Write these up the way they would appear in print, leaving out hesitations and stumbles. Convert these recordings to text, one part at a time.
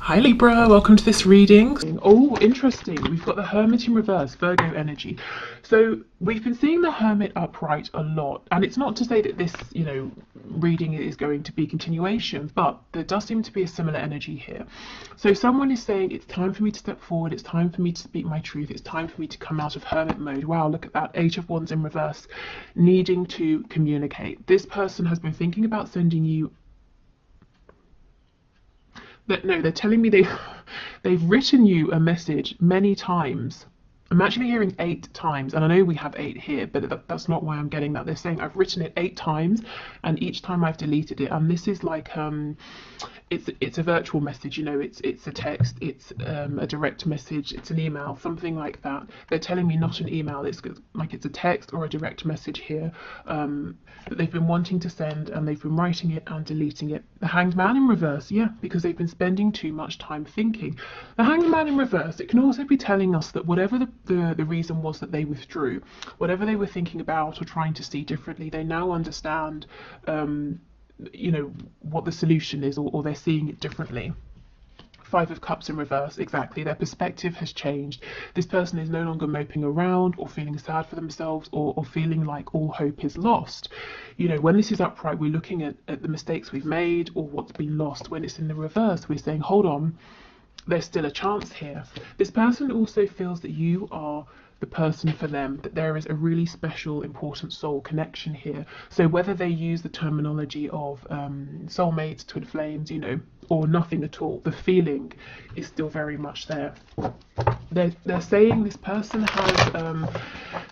Hi Libra, welcome to this reading. Oh, interesting. We've got the Hermit in reverse, Virgo energy. So we've been seeing the Hermit upright a lot, and it's not to say that this, reading is going to be continuation, but there does seem to be a similar energy here. So someone is saying it's time for me to step forward, it's time for me to speak my truth, it's time for me to come out of Hermit mode. Wow, look at that, Eight of Wands in reverse, needing to communicate. This person has been thinking about sending you they're telling me they've written you a message many times. I'm actually hearing 8 times, and I know we have 8 here, but that's not why I'm getting that. They're saying I've written it 8 times, and each time I've deleted it. And this is like it's a virtual message, it's a text, it's a direct message, it's an email, something like that. They're telling me not an email, it's like it's a text or a direct message here that they've been wanting to send, and they've been writing it and deleting it. The Hanged Man in reverse, yeah, because they've been spending too much time thinking. The Hanged Man in reverse, it can also be telling us that whatever the reason was that they withdrew, whatever they were thinking about or trying to see differently, they now understand what the solution is, or they're seeing it differently. Five of Cups in reverse, exactly. Their perspective has changed. This person is no longer moping around or feeling sad for themselves, or feeling like all hope is lost. When this is upright, we're looking at the mistakes we've made or what's been lost. When it's in the reverse, we're saying, hold on, there's still a chance here. This person also feels that you are the person for them, that there is a really special, important soul connection here. So whether they use the terminology of soulmates, twin flames, or nothing at all, the feeling is still very much there. They're saying this person has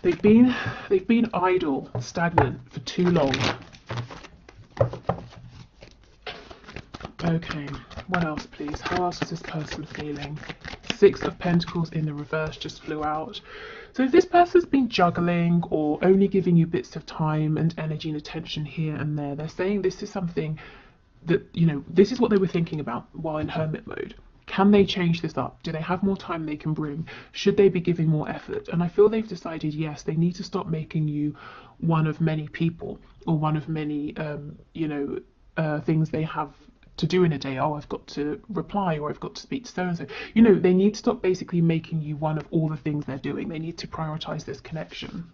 they've been idle, stagnant for too long. Okay, what else please? How else is this person feeling? Six of Pentacles in the reverse just flew out. So if this person's been juggling or only giving you bits of time and energy and attention here and there, they're saying this is something that, this is what they were thinking about while in Hermit mode. Can they change this up? Do they have more time they can bring? Should they be giving more effort? And I feel they've decided, yes, they need to stop making you one of many people, or one of many, things they have to do in a day. Oh, I've got to reply, or I've got to speak to so and so. They need to stop basically making you one of all the things they're doing. They need to prioritize this connection.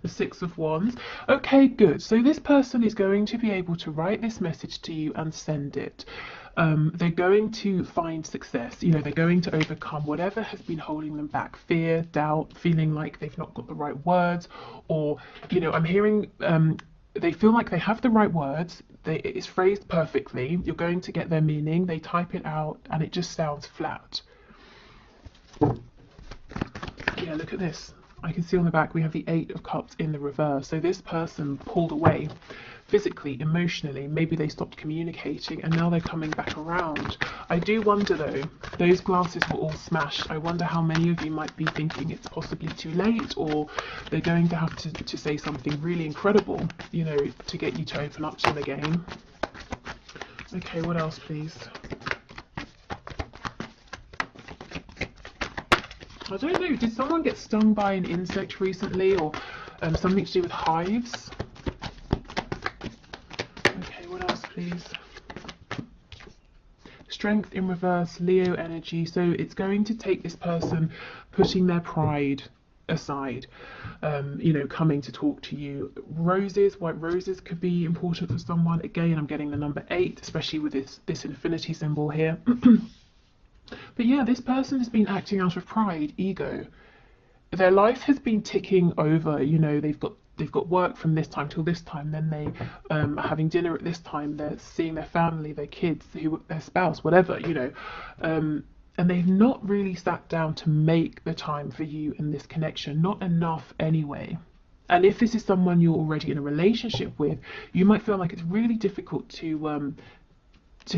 The Six of Wands. Okay, good. So this person is going to be able to write this message to you and send it. They're going to find success. They're going to overcome whatever has been holding them back. Fear, doubt, feeling like they've not got the right words, or, I'm hearing they feel like they have the right words. It's phrased perfectly. You're going to get their meaning. They type it out and it just sounds flat. Yeah, look at this. I can see on the back we have the Eight of Cups in the reverse. So this person pulled away physically, emotionally. Maybe they stopped communicating and now they're coming back around. I do wonder though, those glasses were all smashed. I wonder how many of you might be thinking it's possibly too late, or they're going to have to say something really incredible, to get you to open up to them again. Okay, what else please? I don't know, did someone get stung by an insect recently, or something to do with hives? Okay, what else please? Strength in reverse, Leo energy. So it's going to take this person putting their pride aside, coming to talk to you. Roses, white roses could be important for someone. Again, I'm getting the number 8, especially with this infinity symbol here. But yeah, this person has been acting out of pride, ego. Their life has been ticking over. They've got work from this time till this time, then they are having dinner at this time, they're seeing their family, their kids, their spouse, whatever, and they've not really sat down to make the time for you in this connection, not enough anyway. And if this is someone you're already in a relationship with, you might feel like it's really difficult to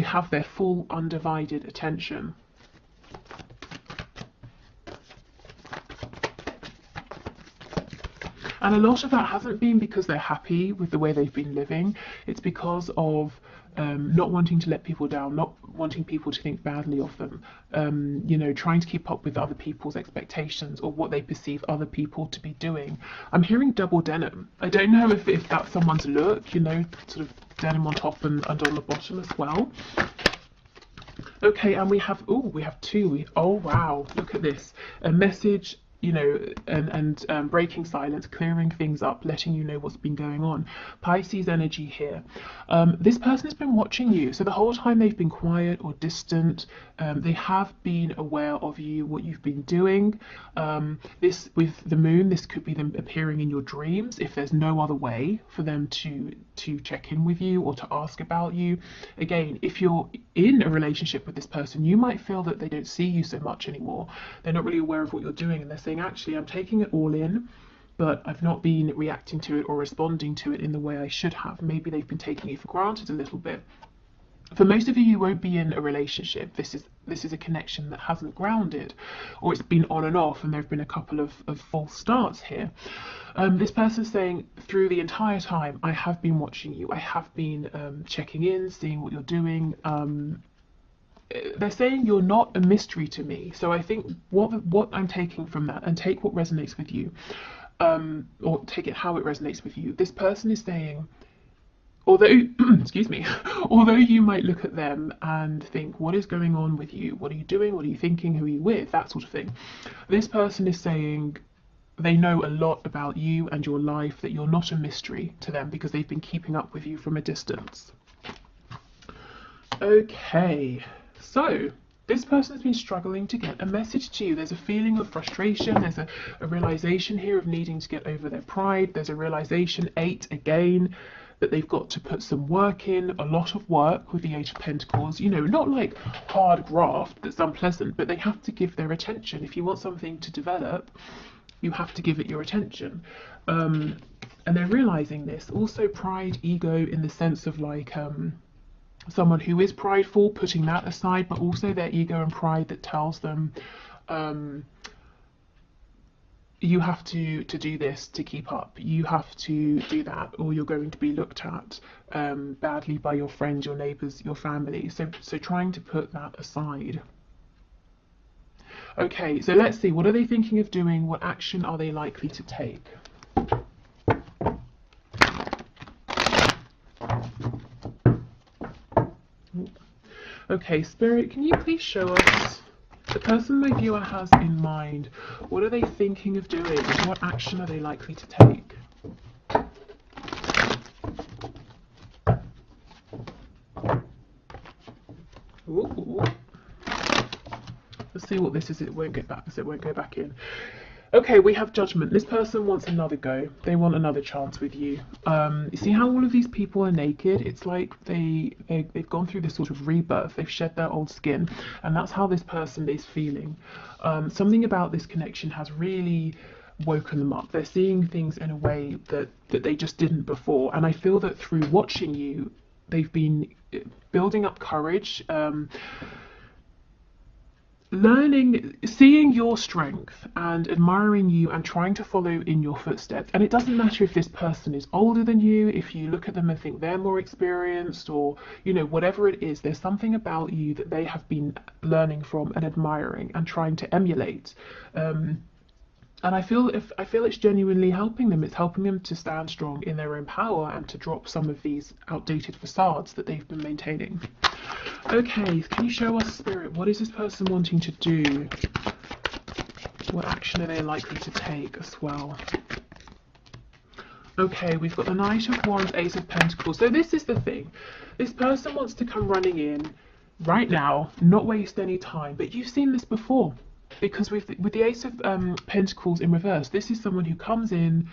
have their full undivided attention. And a lot of that hasn't been because they're happy with the way they've been living. It's because of not wanting to let people down, not wanting people to think badly of them, trying to keep up with other people's expectations or what they perceive other people to be doing. I'm hearing double denim. I don't know if that's someone's look, sort of denim on top and on the bottom as well. Okay, and we have two. Oh wow, look at this. A message, you know, and breaking silence, clearing things up, letting you know what's been going on. Pisces energy here. This person has been watching you, so the whole time they've been quiet or distant. They have been aware of you, what you've been doing. This, with the moon, this could be them appearing in your dreams if there's no other way for them to check in with you or to ask about you. Again, if you're in a relationship with this person, you might feel that they don't see you so much anymore. They're not really aware of what you're doing, and they're saying, actually, I'm taking it all in, but I've not been reacting to it or responding to it in the way I should have. Maybe they've been taking you for granted a little bit. For most of you, you won't be in a relationship. This is a connection that hasn't grounded, or it's been on and off, and there have been a couple of false starts here. This person's saying, through the entire time, I have been watching you. I have been checking in, seeing what you're doing. They're saying you're not a mystery to me. So I think what I'm taking from that, and take what resonates with you, or take it how it resonates with you. This person is saying, although, excuse me, although you might look at them and think, what is going on with you? What are you doing? What are you thinking? Who are you with? That sort of thing. This person is saying they know a lot about you and your life, that you're not a mystery to them because they've been keeping up with you from a distance. Okay, so this person has been struggling to get a message to you. There's a feeling of frustration. There's a realization here of needing to get over their pride. There's a realization, 8 again, that they've got to put some work in, a lot of work with the 8 of Pentacles. You know, not like hard graft that's unpleasant, but they have to give their attention. If you want something to develop, you have to give it your attention. And they're realizing this. Also pride, ego, in the sense of like someone who is prideful, putting that aside, but also their ego and pride that tells them you have to do this to keep up. You have to do that, or you're going to be looked at badly by your friends, your neighbours, your family. So trying to put that aside. Okay, so let's see. What are they thinking of doing? What action are they likely to take? Okay, Spirit, can you please show us the person my viewer has in mind? What are they thinking of doing? What action are they likely to take? Ooh. Let's see what this is. It won't get back, so it won't go back in. Okay, we have Judgment. This person wants another go. They want another chance with you. You see how all of these people are naked? It's like they've gone through this sort of rebirth. They've shed their old skin, and that's how this person is feeling. Something about this connection has really woken them up. They're seeing things in a way that they just didn't before, and I feel that through watching you, they've been building up courage, learning, seeing your strength and admiring you and trying to follow in your footsteps. And it doesn't matter if this person is older than you, if you look at them and think they're more experienced, or, you know, whatever it is, there's something about you that they have been learning from and admiring and trying to emulate. And I feel it's genuinely helping them. It's helping them to stand strong in their own power and to drop some of these outdated facades that they've been maintaining. Okay, can you show us, Spirit, what is this person wanting to do? What action are they likely to take as well? Okay, we've got the Knight of Wands, Ace of Pentacles. So this is the thing. This person wants to come running in right now, not waste any time. But you've seen this before. Because with the Ace of Pentacles in reverse, this is someone who comes in,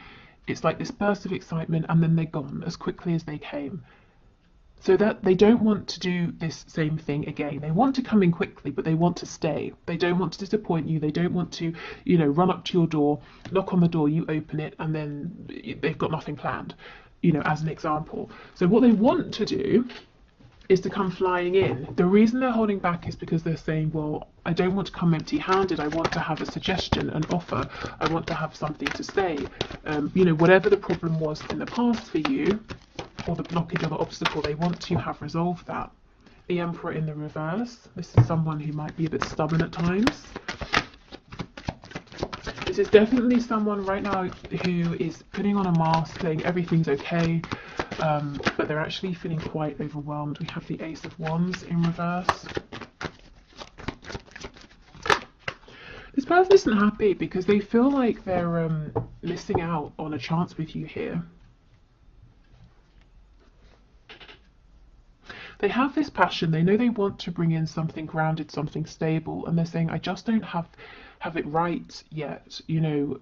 it's like this burst of excitement, and then they're gone as quickly as they came. So that they don't want to do this same thing again. They want to come in quickly, but they want to stay. They don't want to disappoint you. They don't want to, you know, run up to your door, knock on the door, you open it, and then they've got nothing planned, you know, as an example. So what they want to do is to come flying in. The reason they're holding back is because they're saying, well, I don't want to come empty-handed. I want to have a suggestion, an offer. I want to have something to say. You know, whatever the problem was in the past for you, or the blockage or the obstacle, they want to have resolved that. The Emperor in the reverse. This is someone who might be a bit stubborn at times. This is definitely someone right now who is putting on a mask, saying everything's okay. but they're actually feeling quite overwhelmed. We have the Ace of Wands in reverse. This person isn't happy because they feel like they're missing out on a chance with you here. They have this passion, they know they want to bring in something grounded, something stable, and they're saying, I just don't have it right yet. You know,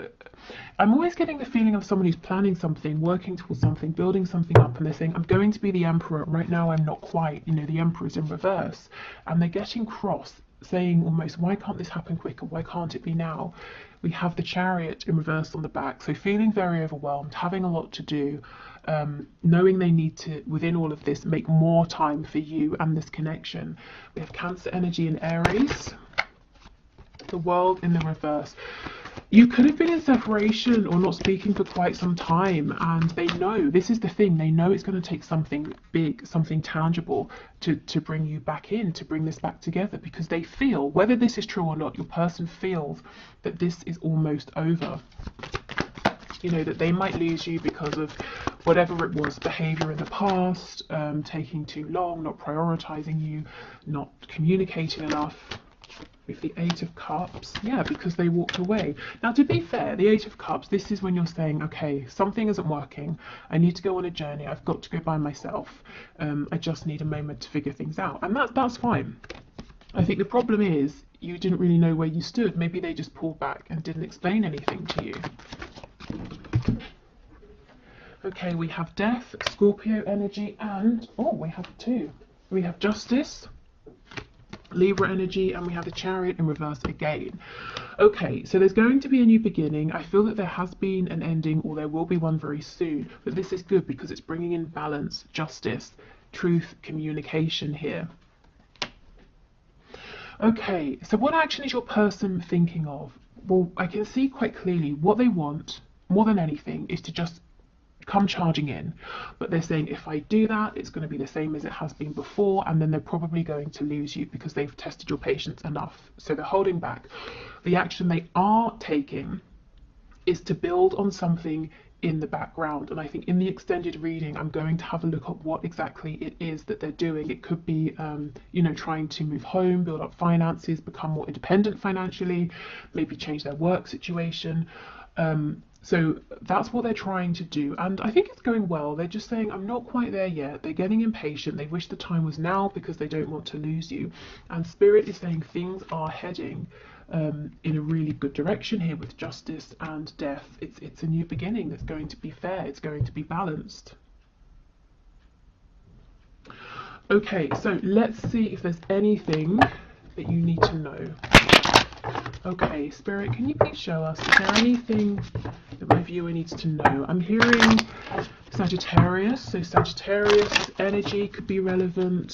I'm always getting the feeling of someone who's planning something, working towards something, building something up, and they're saying, I'm going to be the Emperor. Right now I'm not quite. You know, the Emperor's in reverse. And they're getting cross, saying almost, why can't this happen quicker? Why can't it be now? We have the Chariot in reverse on the back, so feeling very overwhelmed, having a lot to do, knowing they need to, within all of this, make more time for you and this connection. We have Cancer energy in Aries, the World in the reverse. You could have been in separation or not speaking for quite some time, and they know, this is the thing, they know it's going to take something big, something tangible to bring you back in, to bring this back together, because they feel, whether this is true or not, your person feels that this is almost over. You know, that they might lose you because of whatever it was, behaviour in the past, taking too long, not prioritising you, not communicating enough. With the Eight of Cups, yeah, because they walked away. Now, to be fair, the Eight of Cups, this is when you're saying, okay, something isn't working, I need to go on a journey, I've got to go by myself, I just need a moment to figure things out, and that's fine. I think the problem is you didn't really know where you stood. Maybe they just pulled back and didn't explain anything to you. Okay, we have Death, Scorpio energy, and we have two. We have Justice, Libra energy, and we have the Chariot in reverse again. Okay, so there's going to be a new beginning. I feel that there has been an ending, or there will be one very soon, but this is good because it's bringing in balance, justice, truth, communication here. Okay, so what action is your person thinking of? Well, I can see quite clearly what they want more than anything is to just come charging in, but they're saying, if I do that, it's going to be the same as it has been before, and then they're probably going to lose you because they've tested your patience enough, so they're holding back. The action they are taking is to build on something in the background, and I think in the extended reading I'm going to have a look at what exactly it is that they're doing. It could be you know, trying to move home, build up finances, become more independent financially, maybe change their work situation. So that's what they're trying to do, and I think it's going well. They're just saying, I'm not quite there yet. They're getting impatient. They wish the time was now because they don't want to lose you. And Spirit is saying things are heading in a really good direction here with Justice and Death. It's a new beginning that's going to be fair. It's going to be balanced. Okay, so let's see if there's anything that you need to know. Okay, Spirit, can you please show us, is there anything that my viewer needs to know? I'm hearing Sagittarius, so Sagittarius energy could be relevant.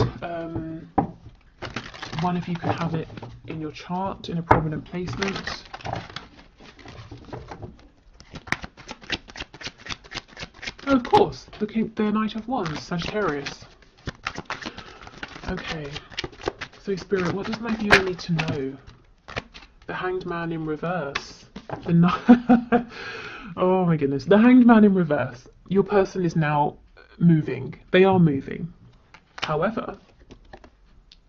One of you can have it in your chart in a prominent placement. Oh, of course, the Knight of Wands, Sagittarius. Okay, so Spirit, what does my viewer need to know? The Hanged Man in reverse. Oh my goodness. The Hanged Man in reverse. Your person is now moving. They are moving. However,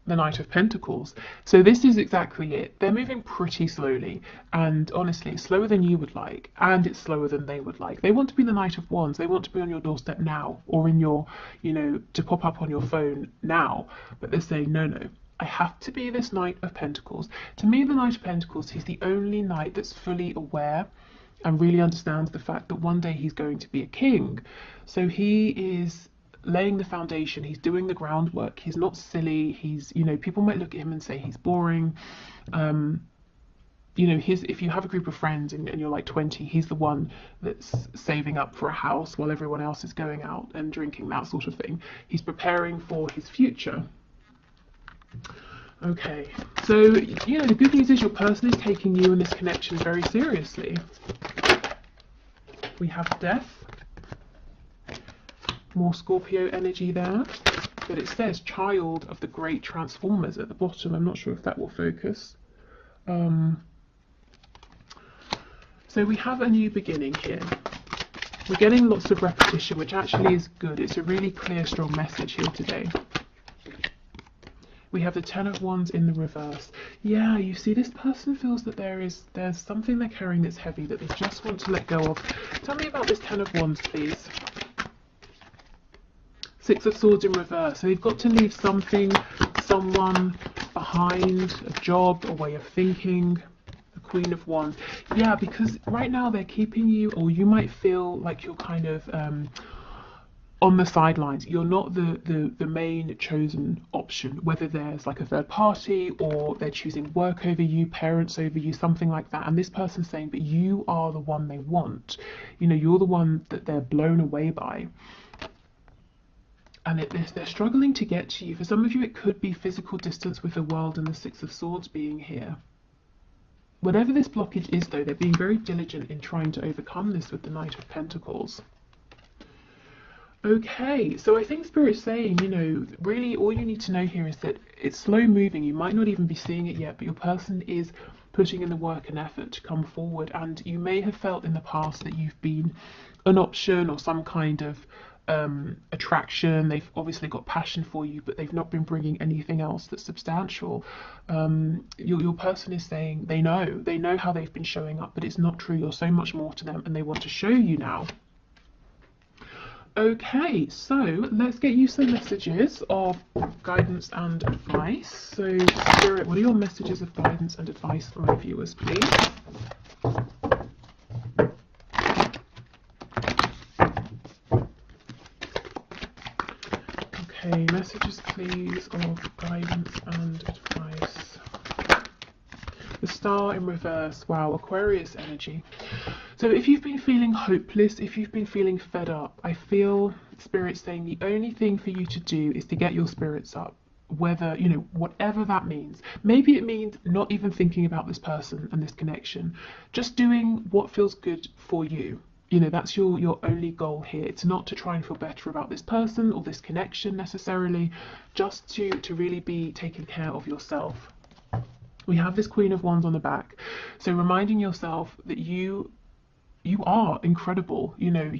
the Knight of Pentacles. So this is exactly it. They're moving pretty slowly, and honestly, it's slower than you would like, and it's slower than they would like. They want to be the Knight of Wands. They want to be on your doorstep now, or in your, you know, to pop up on your phone now. But they're saying, no, no. I have to be this Knight of Pentacles. To me, the Knight of Pentacles, he's the only knight that's fully aware and really understands the fact that one day he's going to be a king. So he is laying the foundation, he's doing the groundwork, he's not silly, he's, you know, people might look at him and say he's boring. You know, if you have a group of friends and you're like 20, he's the one that's saving up for a house while everyone else is going out and drinking, that sort of thing. He's preparing for his future. Okay, so, you know, the good news is your person is taking you and this connection very seriously. We have Death, more Scorpio energy there, but it says Child of the Great Transformers at the bottom. I'm not sure if that will focus. So we have a new beginning here. We're getting lots of repetition, which actually is good. It's a really clear, strong message here today. We have the Ten of Wands in the reverse. Yeah, you see, this person feels that there's something they're carrying that's heavy that they just want to let go of. Tell me about this Ten of Wands, please. Six of Swords in reverse. So they've got to leave something, someone behind, a job, a way of thinking. The Queen of Wands. Yeah, because right now they're keeping you, or you might feel like you're kind of on the sidelines. You're not the main chosen option, whether there's like a third party or they're choosing work over you, parents over you, something like that. And this person's saying, but you are the one they want. You know, you're the one that they're blown away by. And they're struggling to get to you. For some of you, it could be physical distance with the world and the Six of Swords being here. Whatever this blockage is, though, they're being very diligent in trying to overcome this with the Knight of Pentacles. Okay, so I think Spirit's saying, you know, really all you need to know here is that it's slow moving. You might not even be seeing it yet, but your person is putting in the work and effort to come forward. And you may have felt in the past that you've been an option or some kind of attraction. They've obviously got passion for you, but they've not been bringing anything else that's substantial. Your person is saying they know how they've been showing up, but it's not true. You're so much more to them, and they want to show you now. Okay, so let's get you some messages of guidance and advice. So, Spirit, what are your messages of guidance and advice for my viewers, please? Okay, messages, please, of guidance and advice. The Star in reverse. Wow, Aquarius energy. So if you've been feeling hopeless, if you've been feeling fed up, I feel Spirit saying the only thing for you to do is to get your spirits up. Whether, you know, whatever that means. Maybe it means not even thinking about this person and this connection. Just doing what feels good for you. You know, that's your only goal here. It's not to try and feel better about this person or this connection necessarily. Just to really be taking care of yourself. We have this Queen of Wands on the back. So reminding yourself that you are incredible. You know,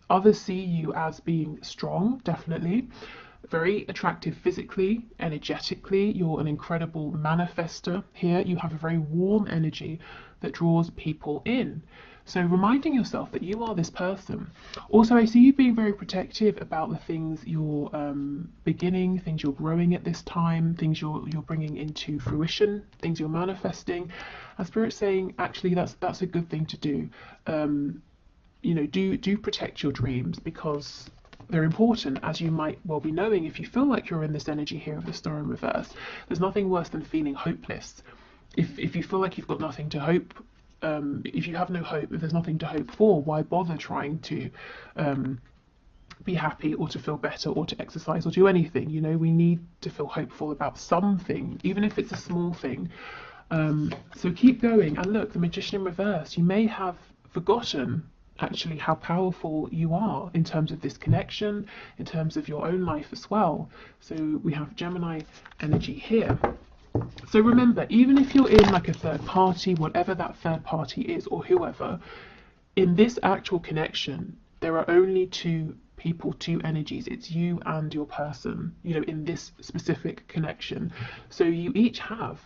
others see you as being strong, definitely, very attractive physically, energetically. You're an incredible manifester here. You have a very warm energy that draws people in. So reminding yourself that you are this person. Also, I see you being very protective about the things you're beginning, things you're growing at this time, things you're bringing into fruition, things you're manifesting. And Spirit's saying, actually, that's a good thing to do. You know, do protect your dreams, because they're important, as you might well be knowing if you feel like you're in this energy here of the Star in reverse. There's nothing worse than feeling hopeless. If you feel like you've got nothing to hope, if you have no hope, if there's nothing to hope for, why bother trying to be happy or to feel better or to exercise or do anything? You know, we need to feel hopeful about something, even if it's a small thing. So keep going. And look, the Magician in reverse. You may have forgotten actually how powerful you are in terms of this connection, in terms of your own life as well. So we have Gemini energy here. So remember, even if you're in like a third party, whatever that third party is or whoever, in this actual connection, there are only two people, two energies. It's you and your person, you know, in this specific connection. So you each have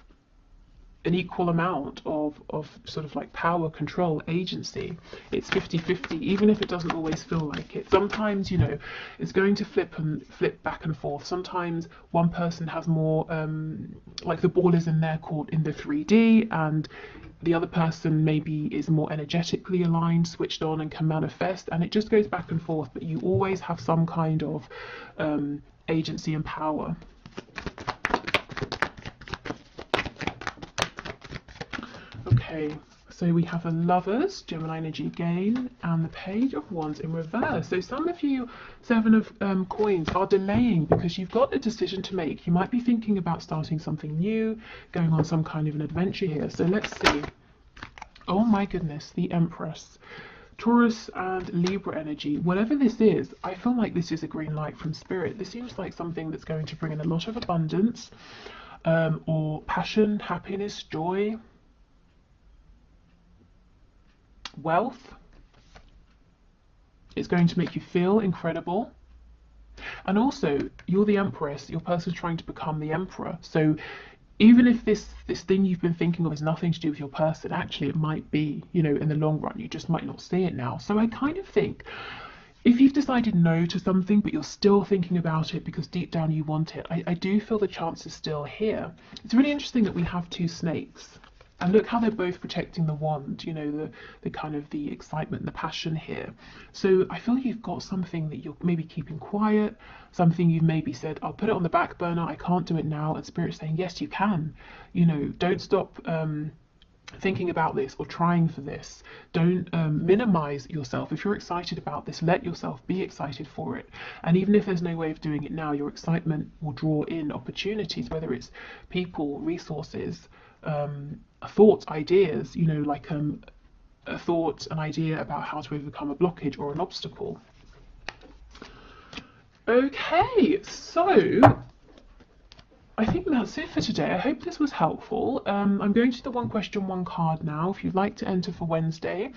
an equal amount of sort of like power, control, agency. It's 50-50, even if it doesn't always feel like it. Sometimes, you know, it's going to flip back and forth. Sometimes one person has more, like the ball is in their court in the 3D, and the other person maybe is more energetically aligned, switched on, and can manifest, and it just goes back and forth, but you always have some kind of agency and power. Okay, so we have the Lovers, Gemini energy again, and the Page of Wands in reverse. So some of you, Seven of Coins, are delaying because you've got a decision to make. You might be thinking about starting something new, going on some kind of an adventure here. So let's see. Oh my goodness, the Empress. Taurus and Libra energy. Whatever this is, I feel like this is a green light from Spirit. This seems like something that's going to bring in a lot of abundance, or passion, happiness, joy, wealth. It's going to make you feel incredible. And also, you're the Empress. Your person's trying to become the Emperor. So even if this thing you've been thinking of has nothing to do with your person, actually it might be, you know, in the long run. You just might not see it now. So I kind of think if you've decided no to something, but you're still thinking about it because deep down you want it, I do feel the chance is still here. It's really interesting that we have two snakes. And look how they're both protecting the wand, you know, the kind of the excitement, the passion here. So I feel you've got something that you're maybe keeping quiet, something you've maybe said, I'll put it on the back burner, I can't do it now. And Spirit's saying, yes, you can. You know, don't stop thinking about this or trying for this. Don't minimize yourself. If you're excited about this, let yourself be excited for it. And even if there's no way of doing it now, your excitement will draw in opportunities, whether it's people, resources, thoughts, ideas, you know, like a thought, an idea about how to overcome a blockage or an obstacle. Okay, so I think that's it for today. I hope this was helpful. I'm going to the one question, one card now. If you'd like to enter for Wednesday,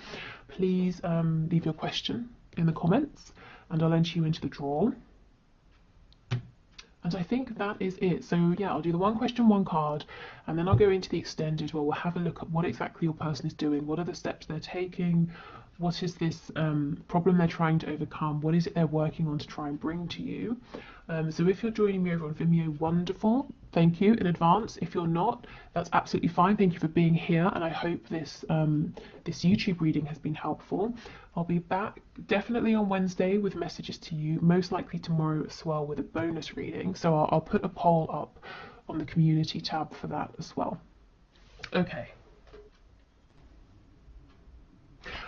please leave your question in the comments and I'll enter you into the draw. And I think that is it. So yeah, I'll do the one question, one card, and then I'll go into the extended where we'll have a look at what exactly your person is doing, what are the steps they're taking, what is this problem they're trying to overcome, what is it they're working on to try and bring to you. So if you're joining me over on Vimeo, wonderful, thank you in advance. If you're not, that's absolutely fine. Thank you for being here, and I hope this this YouTube reading has been helpful. I'll be back definitely on Wednesday with messages to you, most likely tomorrow as well with a bonus reading. So I'll put a poll up on the community tab for that as well.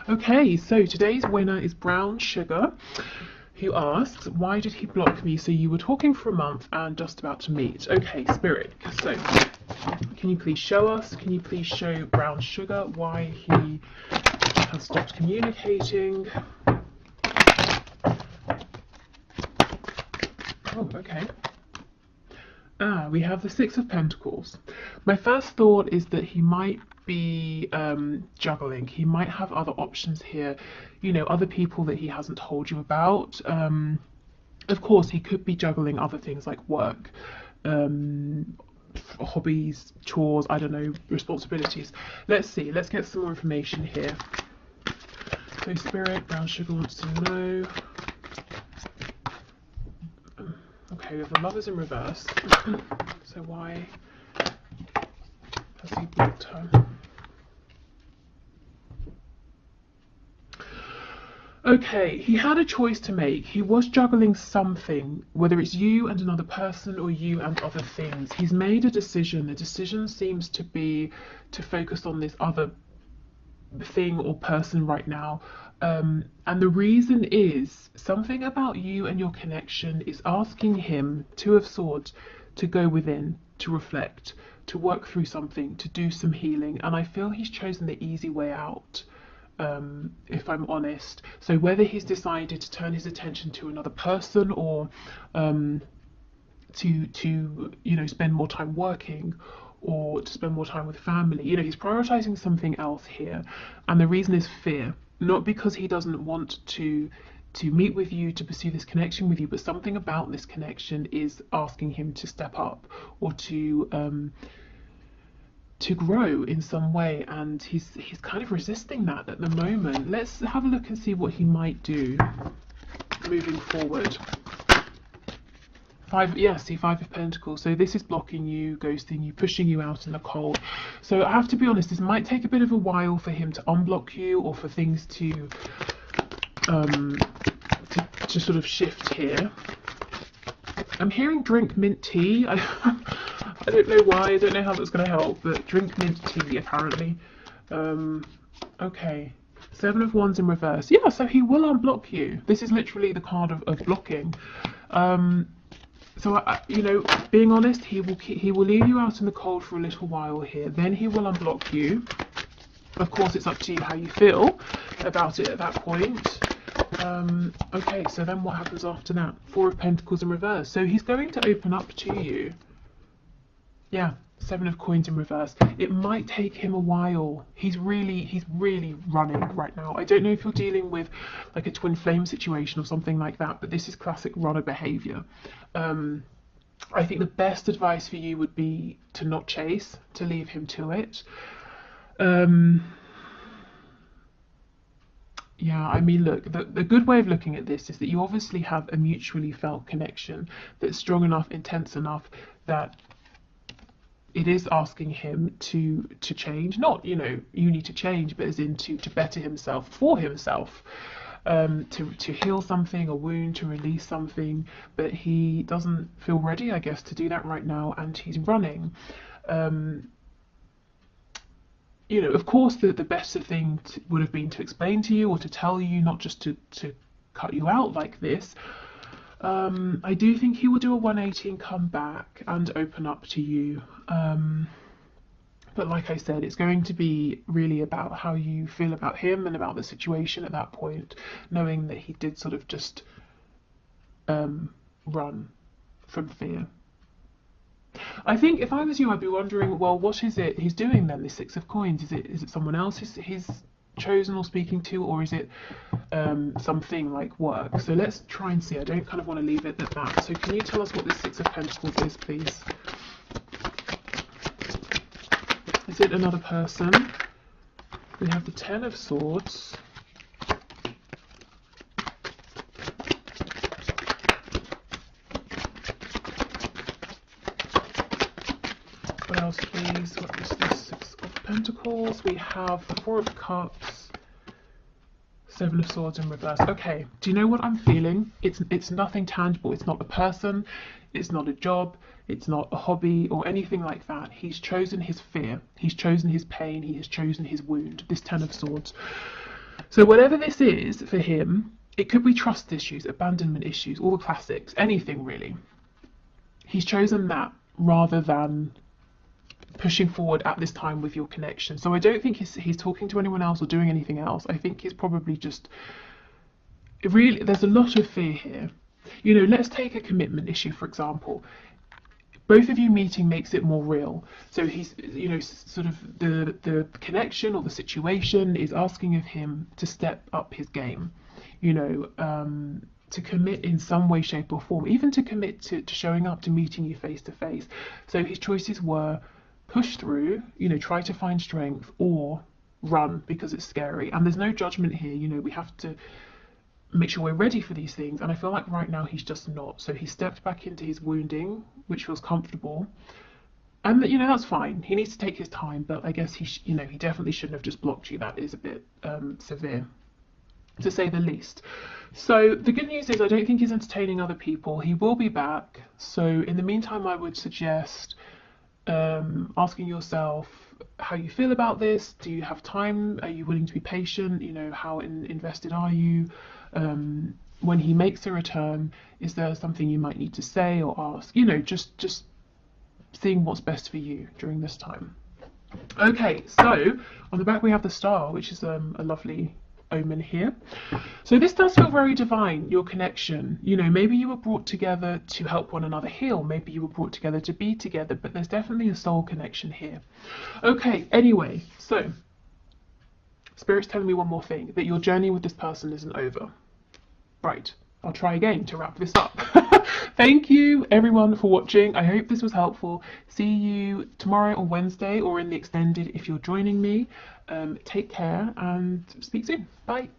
Okay, so today's winner is Brown Sugar, who asks, why did he block me? So you were talking for a month and just about to meet. Okay, Spirit, so can you please show us, can you please show Brown Sugar why he has stopped communicating? Oh, okay. We have the Six of Pentacles. My first thought is that he might be juggling. He might have other options here, you know, other people that he hasn't told you about. Of course, he could be juggling other things like work, hobbies, chores, I don't know, responsibilities. Let's see, let's get some more information here. So Spirit, Brown Sugar wants to know. Okay, we have the Lovers in reverse. So why has he blocked her? Okay, he had a choice to make. He was juggling something, whether it's you and another person or you and other things. He's made a decision. The decision seems to be to focus on this other thing or person right now. And the reason is something about you and your connection is asking him, Two of Swords, to go within, to reflect, to work through something, to do some healing. And I feel he's chosen the easy way out. If I'm honest. So whether he's decided to turn his attention to another person or to you know, spend more time working or to spend more time with family, you know, he's prioritizing something else here. And the reason is fear, not because he doesn't want to meet with you, to pursue this connection with you, but something about this connection is asking him to step up or to grow in some way, and he's kind of resisting that at the moment. Let's have a look and see what he might do moving forward. Five of Pentacles. So this is blocking you, ghosting you, pushing you out in the cold. So I have to be honest, this might take a bit of a while for him to unblock you or for things to sort of shift here. I'm hearing drink mint tea. I don't know why, I don't know how that's going to help, but drink mint tea apparently. Okay, Seven of Wands in reverse. Yeah, so he will unblock you. This is literally the card of blocking. So you know, being honest, he will leave you out in the cold for a little while here. Then he will unblock you. Of course, it's up to you how you feel about it at that point. Okay, so then what happens after that? Four of Pentacles in reverse. So he's going to open up to you. Yeah, Seven of Coins in reverse. It might take him a while. He's really running right now. I don't know if you're dealing with like a twin flame situation or something like that, but this is classic runner behavior. I think the best advice for you would be to not chase, to leave him to it. Yeah, I mean, look, the good way of looking at this is that you obviously have a mutually felt connection that's strong enough, intense enough that it is asking him to change. Not, you know, you need to change, but as in to better himself for himself, to heal something, a wound, to release something. But he doesn't feel ready, I guess, to do that right now, and he's running. You know, of course, the better thing would have been to explain to you or to tell you, not just to cut you out like this. I do think he will do a 180 and come back and open up to you. But like I said, it's going to be really about how you feel about him and about the situation at that point, knowing that he did sort of just run from fear. I think if I was you, I'd be wondering, well, what is it he's doing then, this Six of Coins? Is it someone else he's chosen or speaking to, or is it something like work? So let's try and see. I don't kind of want to leave it at that. So can you tell us what this Six of Pentacles is, please? Is it another person? We have the Ten of Swords. What else, please? What is this Six of Pentacles? We have the Four of Cups, Seven of Swords in reverse. Okay, do you know what I'm feeling? It's nothing tangible. It's not a person, it's not a job, it's not a hobby or anything like that. He's chosen his fear, he's chosen his pain, he has chosen his wound, this Ten of Swords. So whatever this is for him, it could be trust issues, abandonment issues, all the classics, anything really. He's chosen that rather than pushing forward at this time with your connection. So I don't think he's talking to anyone else or doing anything else. I think he's probably just really, there's a lot of fear here. You know, let's take a commitment issue, for example. Both of you meeting makes it more real. So he's, you know, sort of the connection or the situation is asking of him to step up his game, you know, to commit in some way, shape or form, even to commit to showing up, to meeting you face to face. So his choices were push through, you know, try to find strength, or run because it's scary. And there's no judgment here. You know, we have to make sure we're ready for these things, and I feel like right now he's just not. So he stepped back into his wounding, which feels comfortable, and you know, that's fine. He needs to take his time, but I guess you know, he definitely shouldn't have just blocked you. That is a bit severe, to say the least. So the good news is I don't think he's entertaining other people. He will be back. So in the meantime, I would suggest asking yourself how you feel about this. Do you have time? Are you willing to be patient? You know, how invested are you? When he makes a return, is there something you might need to say or ask? You know, just seeing what's best for you during this time. Okay, so on the back we have the Star, which is a lovely omen here. So this does feel very divine, your connection. You know, maybe you were brought together to help one another heal, maybe you were brought together to be together, but there's definitely a soul connection here. Okay, anyway, so Spirit's telling me one more thing, that your journey with this person isn't over. Right, I'll try again to wrap this up. Thank you everyone for watching. I hope this was helpful. See you tomorrow or Wednesday, or in the extended if you're joining me. Take care and speak soon. Bye.